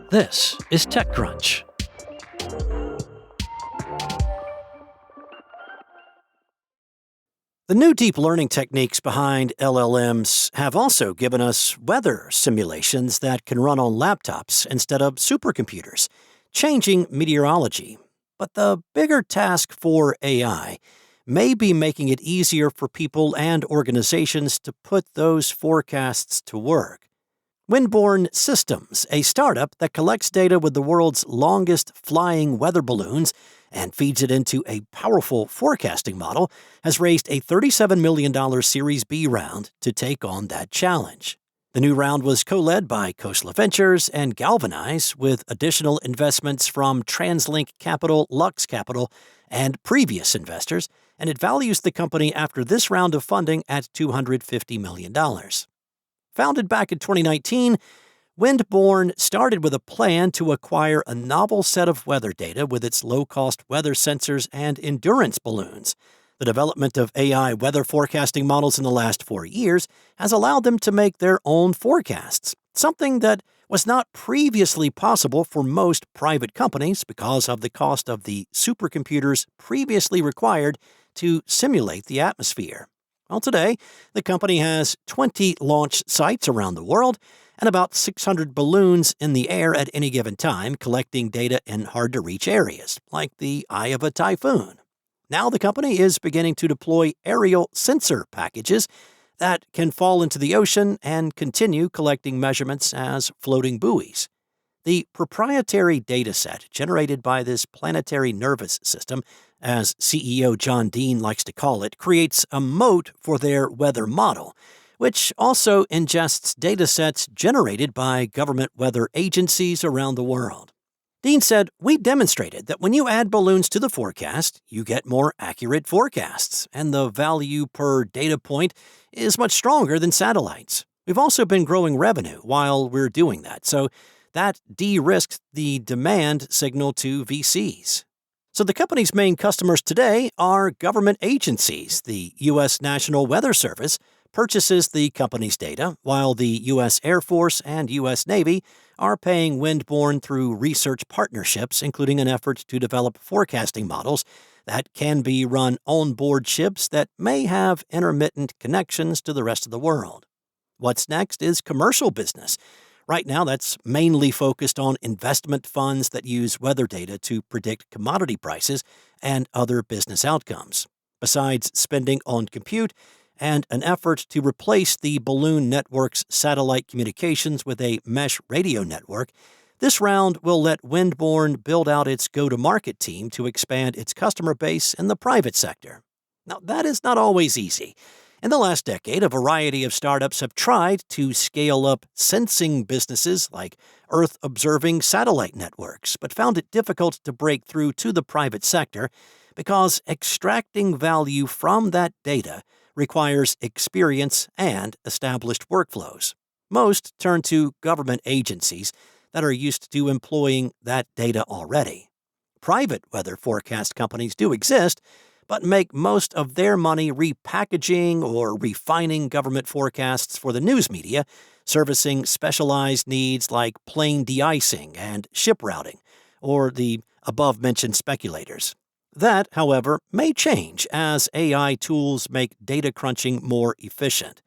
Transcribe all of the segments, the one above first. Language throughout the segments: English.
This is TechCrunch. The new deep learning techniques behind LLMs have also given us weather simulations that can run on laptops instead of supercomputers, changing meteorology. But the bigger task for AI may be making it easier for people and organizations to put those forecasts to work. WindBorne Systems, a startup that collects data with the world's longest flying weather balloons and feeds it into a powerful forecasting model, has raised a $37 million Series B round to take on that challenge. The new round was co-led by Khosla Ventures and Galvanize, with additional investments from TransLink Capital, Lux Capital, and previous investors, and it values the company after this round of funding at $250 million. Founded back in 2019, WindBorne started with a plan to acquire a novel set of weather data with its low-cost weather sensors and endurance balloons. The development of AI weather forecasting models in the last 4 years has allowed them to make their own forecasts, something that was not previously possible for most private companies because of the cost of the supercomputers previously required to simulate the atmosphere. Well, today, the company has 20 launch sites around the world and about 600 balloons in the air at any given time, collecting data in hard-to-reach areas, like the eye of a typhoon. Now the company is beginning to deploy aerial sensor packages that can fall into the ocean and continue collecting measurements as floating buoys. The proprietary dataset generated by this planetary nervous system, as CEO John Dean likes to call it, creates a moat for their weather model, which also ingests datasets generated by government weather agencies around the world. Dean said, "We demonstrated that when you add balloons to the forecast, you get more accurate forecasts, and the value per data point is much stronger than satellites. We've also been growing revenue while we're doing that, so that de-risks the demand signal to VCs." So the company's main customers today are government agencies. The U.S. National Weather Service purchases the company's data, while the U.S. Air Force and U.S. Navy are paying WindBorne through research partnerships, including an effort to develop forecasting models that can be run on board ships that may have intermittent connections to the rest of the world. What's next is commercial business. Right now, that's mainly focused on investment funds that use weather data to predict commodity prices and other business outcomes. Besides spending on compute and an effort to replace the balloon network's satellite communications with a mesh radio network, this round will let WindBorne build out its go-to-market team to expand its customer base in the private sector. Now, that is not always easy. In the last decade, a variety of startups have tried to scale up sensing businesses like Earth-observing satellite networks, but found it difficult to break through to the private sector because extracting value from that data requires experience and established workflows. Most turn to government agencies that are used to employing that data already. Private weather forecast companies do exist, but make most of their money repackaging or refining government forecasts for the news media, servicing specialized needs like plane de-icing and ship routing, or the above-mentioned speculators. That, however, may change as AI tools make data crunching more efficient.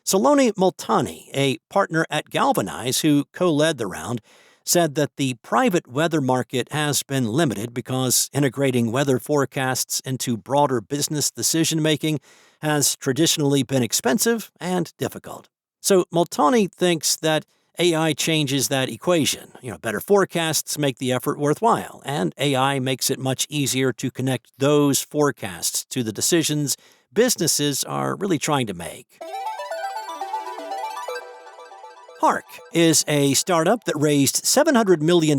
Saloni Multani, a partner at Galvanize who co-led the round, said that the private weather market has been limited because integrating weather forecasts into broader business decision-making has traditionally been expensive and difficult. So Multani thinks that AI changes that equation. Better forecasts make the effort worthwhile, and AI makes it much easier to connect those forecasts to the decisions businesses are really trying to make. Hark is a startup that raised $700 million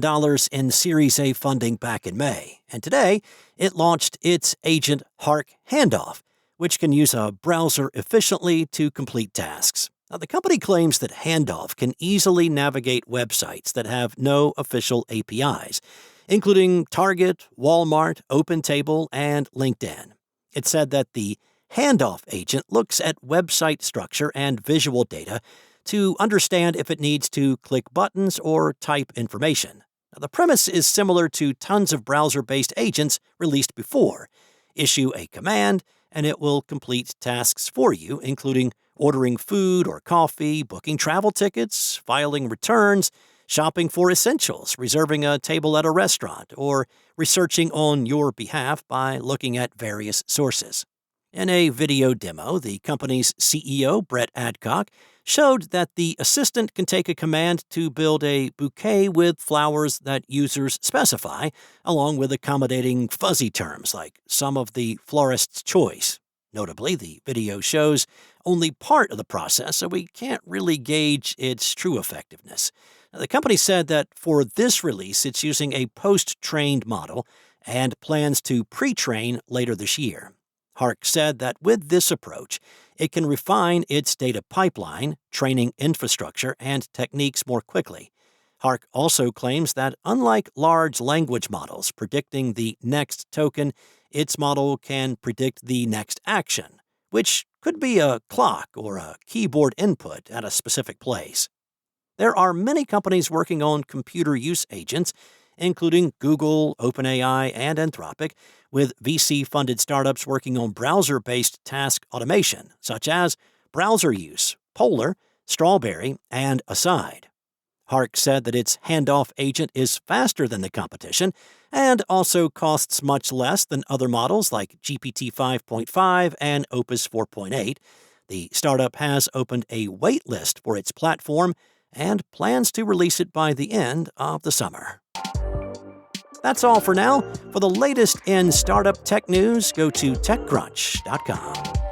in Series A funding back in May, and today it launched its agent Hark Handoff, which can use a browser efficiently to complete tasks. Now, the company claims that Handoff can easily navigate websites that have no official APIs, including Target, Walmart, OpenTable, and LinkedIn. It said that the Handoff agent looks at website structure and visual data to understand if it needs to click buttons or type information. Now, the premise is similar to tons of browser-based agents released before. Issue a command, and it will complete tasks for you, including ordering food or coffee, booking travel tickets, filing returns, shopping for essentials, reserving a table at a restaurant, or researching on your behalf by looking at various sources. In a video demo, the company's CEO, Brett Adcock, showed that the assistant can take a command to build a bouquet with flowers that users specify, along with accommodating fuzzy terms like some of the florist's choice. Notably, the video shows only part of the process, so we can't really gauge its true effectiveness. Now, the company said that for this release, it's using a post-trained model and plans to pre-train later this year. Hark said that with this approach, it can refine its data pipeline, training infrastructure, and techniques more quickly. Hark also claims that unlike large language models predicting the next token, its model can predict the next action, which could be a clock or a keyboard input at a specific place. There are many companies working on computer use agents, including Google, OpenAI, and Anthropic, with VC-funded startups working on browser-based task automation, such as Browser Use, Polar, Strawberry, and Aside. Hark said that its handoff agent is faster than the competition and also costs much less than other models like GPT 5.5 and Opus 4.8. The startup has opened a wait list for its platform and plans to release it by the end of the summer. That's all for now. For the latest in startup tech news, go to TechCrunch.com.